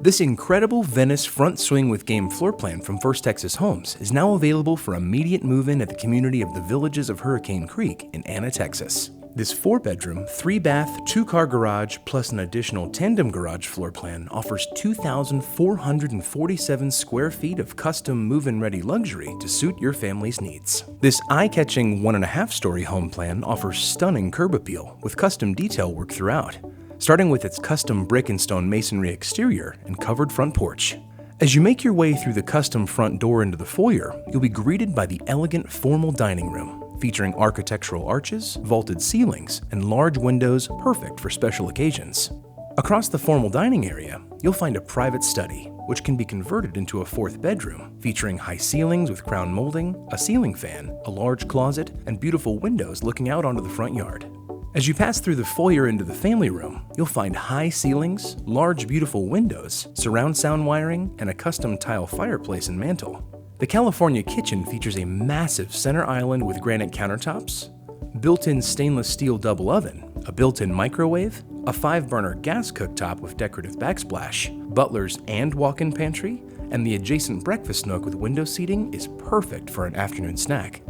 This incredible Venice front swing with game floor plan from First Texas Homes is now available for immediate move-in at the community of the Villages of Hurricane Creek in Anna, Texas. This 4-bedroom, 3-bath, 2-car garage plus an additional tandem garage floor plan offers 2,447 square feet of custom move-in ready luxury to suit your family's needs. This eye-catching 1.5-story home plan offers stunning curb appeal with custom detail work throughout, starting with its custom brick and stone masonry exterior and covered front porch. As you make your way through the custom front door into the foyer, you'll be greeted by the elegant formal dining room, featuring architectural arches, vaulted ceilings, and large windows perfect for special occasions. Across the formal dining area, you'll find a private study, which can be converted into a 4th bedroom, featuring high ceilings with crown molding, a ceiling fan, a large closet, and beautiful windows looking out onto the front yard. As you pass through the foyer into the family room, you'll find high ceilings, large beautiful windows, surround sound wiring, and a custom tile fireplace and mantel. The California kitchen features a massive center island with granite countertops, built-in stainless steel double oven, a built-in microwave, a 5-burner gas cooktop with decorative backsplash, butlers and walk-in pantry, and the adjacent breakfast nook with window seating is perfect for an afternoon snack.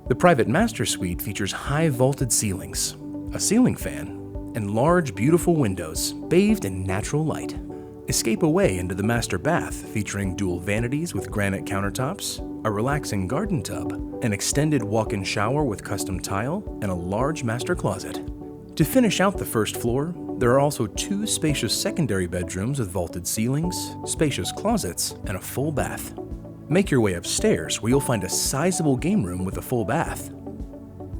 The private master suite features high vaulted ceilings, a ceiling fan, and large, beautiful windows bathed in natural light. Escape away into the master bath featuring dual vanities with granite countertops, a relaxing garden tub, an extended walk-in shower with custom tile, and a large master closet. To finish out the first floor, there are also 2 spacious secondary bedrooms with vaulted ceilings, spacious closets, and a full bath. Make your way upstairs where you'll find a sizable game room with a full bath.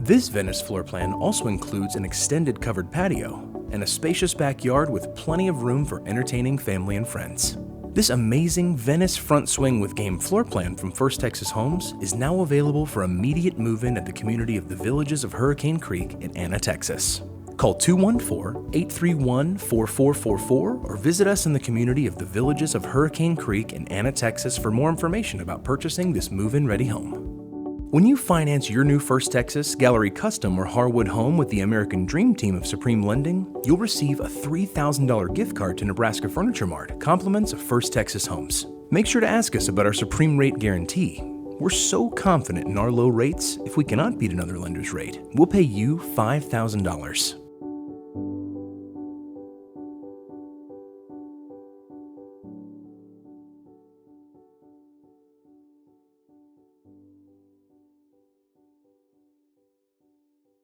This Venice floor plan also includes an extended covered patio and a spacious backyard with plenty of room for entertaining family and friends. This amazing Venice front swing with game floor plan from First Texas Homes is now available for immediate move-in at the community of the Villages of Hurricane Creek in Anna, Texas. Call 214-831-4444 or visit us in the community of the Villages of Hurricane Creek in Anna, Texas for more information about purchasing this move-in ready home. When you finance your new First Texas, Gallery Custom, or Harwood home with the American Dream Team of Supreme Lending, you'll receive a $3,000 gift card to Nebraska Furniture Mart, compliments of First Texas Homes. Make sure to ask us about our Supreme Rate Guarantee. We're so confident in our low rates, if we cannot beat another lender's rate, we'll pay you $5,000.